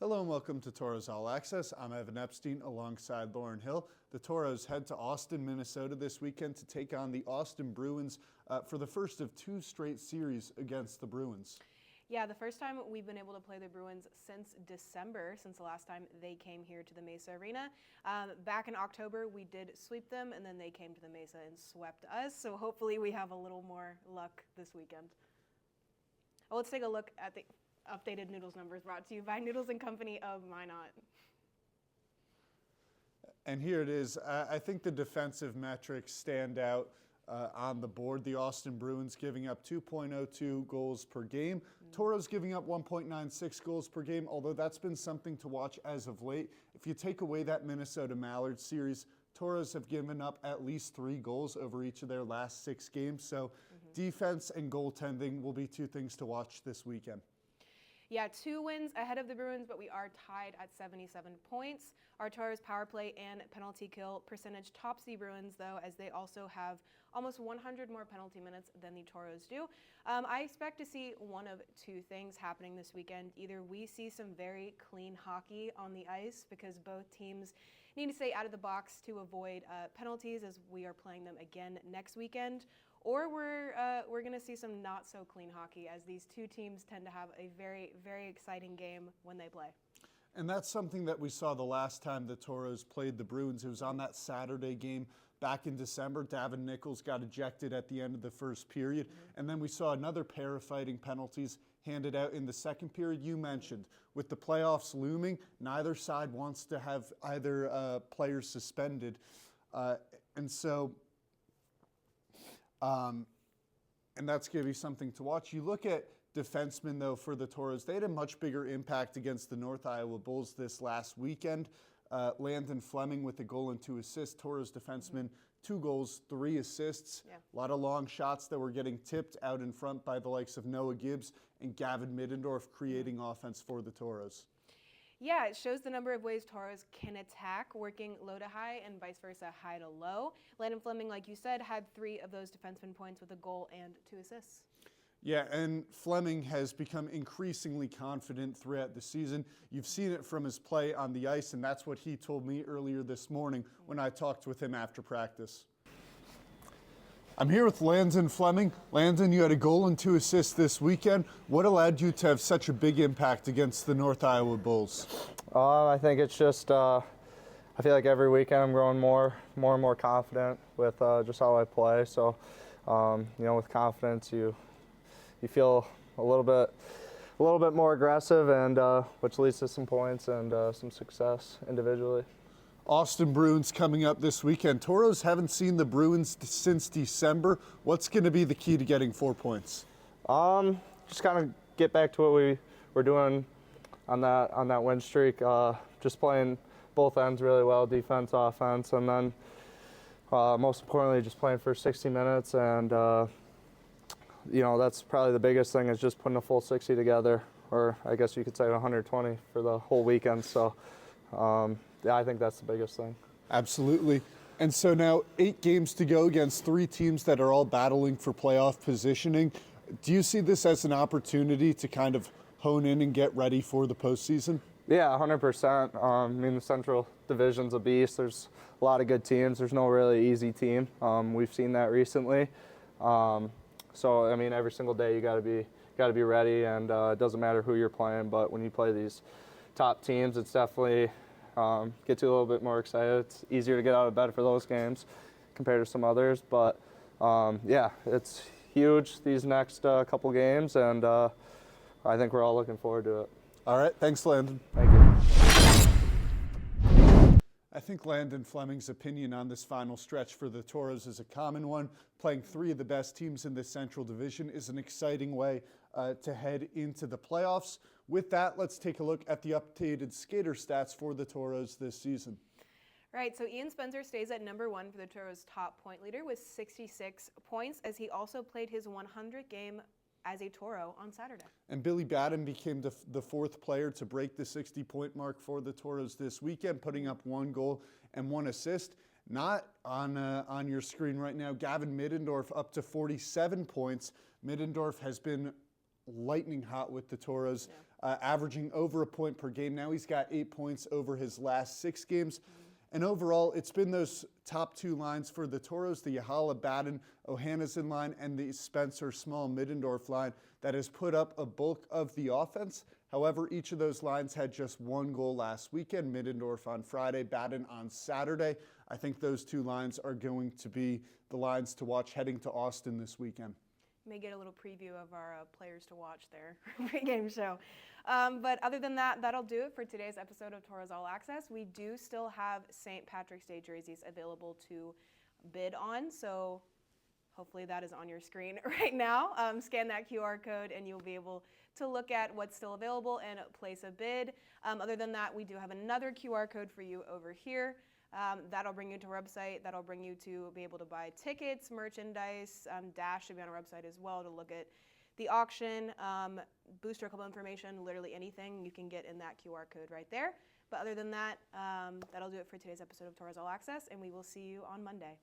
Hello and welcome to Tauros All Access. I'm Evan Epstein alongside Lauren Hill. The Tauros head to Austin, Minnesota this weekend to take on the Austin Bruins for the first of two straight series against the Bruins. Yeah, the first time we've been able to play the Bruins since December, since the last time they came here to the Mesa Arena. Back in October, we did sweep them, and then they came to the Mesa and swept us. So hopefully we have a little more luck this weekend. Well, let's take a look at the updated Noodles numbers brought to you by Noodles & Company of Minot. And here it is. I think the defensive metrics stand out on the board. The Austin Bruins giving up 2.02 goals per game. Tauros giving up 1.96 goals per game, although that's been something to watch as of late. If you take away that Minnesota Mallard series, Tauros have given up at least 3 goals over each of their last 6 games. So defense and goaltending will be two things to watch this weekend. Yeah, 2 wins ahead of the Bruins, but we are tied at 77 points. Our Tauros power play and penalty kill percentage tops the Bruins, though, as they also have almost 100 more penalty minutes than the Tauros do. I expect to see one of 2 things happening this weekend. Either we see some very clean hockey on the ice because both teams need to stay out of the box to avoid penalties as we are playing them again next weekend, or we're going to see some not so clean hockey as these 2 teams tend to have a very, very exciting game when they play. And that's something that we saw the last time the Tauros played the Bruins. It was on that Saturday game back in December. Davin Nichols got ejected at the end of the first period. And then we saw another pair of fighting penalties handed out in the second period. You mentioned, with the playoffs looming, neither side wants to have either players suspended. And that's going to be something to watch. You look at defensemen, though, for the Tauros. They had a much bigger impact against the North Iowa Bulls this last weekend. Landon Fleming with a goal and 2 assists. Tauros defenseman, 2 goals, 3 assists. Yeah. A lot of long shots that were getting tipped out in front by the likes of Noah Gibbs and Gavin Middendorf, creating offense for the Tauros. Yeah, it shows the number of ways Tauros can attack, working low to high and vice versa, high to low. Landon Fleming, like you said, had 3 of those defenseman points with a goal and 2 assists. Yeah, and Fleming has become increasingly confident throughout the season. You've seen it from his play on the ice, and that's what he told me earlier this morning when I talked with him after practice. I'm here with Landon Fleming. Landon, you had a goal and 2 assists this weekend. What allowed you to have such a big impact against the North Iowa Bulls? I think it's just, I feel like every weekend I'm growing more and more confident with just how I play. So, with confidence, you feel a little bit more aggressive, and which leads to some points and some success individually. Austin Bruins coming up this weekend. Tauros haven't seen the Bruins since December. What's going to be the key to getting 4 points? Just kind of get back to what we were doing on that win streak. Just playing both ends really well, defense, offense, and then most importantly, just playing for 60 minutes. And that's probably the biggest thing, is just putting a full 60 together, or I guess you could say 120 for the whole weekend. So. Yeah, I think that's the biggest thing. Absolutely. And so now 8 games to go against 3 teams that are all battling for playoff positioning. Do you see this as an opportunity to kind of hone in and get ready for the postseason? Yeah, 100%. The Central Division's a beast. There's a lot of good teams. There's no really easy team. We've seen that recently. So every single day you got to be ready, and it doesn't matter who you're playing. But when you play these top teams, it's definitely get you a little bit more excited. It's easier to get out of bed for those games compared to some others. But yeah, it's huge these next couple games, and I think we're all looking forward to it. All right, thanks, Landon. Thank you. I think Landon Fleming's opinion on this final stretch for the Tauros is a common one. Playing 3 of the best teams in the Central Division is an exciting way to head into the playoffs. With that, let's take a look at the updated skater stats for the Tauros this season. Right, so Ian Spencer stays at number 1 for the Tauros' top point leader with 66 points, as he also played his 100th game as a Toro on Saturday. And Billy Batten became the 4th player to break the 60-point mark for the Tauros this weekend, putting up 1 goal and 1 assist. Not on your screen right now, Gavin Middendorf up to 47 points. Middendorf has been lightning hot with the Toros, averaging over a point per game. Now he's got 8 points over his last 6 games. And overall, it's been those top 2 lines for the Toros, the Yahala Baden Ohanesen line and the Spencer Small Middendorf line that has put up a bulk of the offense. However, each of those lines had just 1 goal last weekend, Middendorf on Friday, Baden on Saturday. I think those 2 lines are going to be the lines to watch heading to Austin this weekend. May get a little preview of our players to watch there pregame show. But other than that, that'll do it for today's episode of Tauros All Access. We do still have St. Patrick's Day jerseys available to bid on, so hopefully that is on your screen right now. Scan that QR code and you'll be able to look at what's still available and place a bid. Other than that, we do have another QR code for you over here. That'll bring you to our website. That'll bring you to be able to buy tickets, merchandise. Dash should be on our website as well to look at the auction, booster club information, literally anything you can get in that QR code right there. But other than that, that'll do it for today's episode of Tauros All Access, and we will see you on Monday.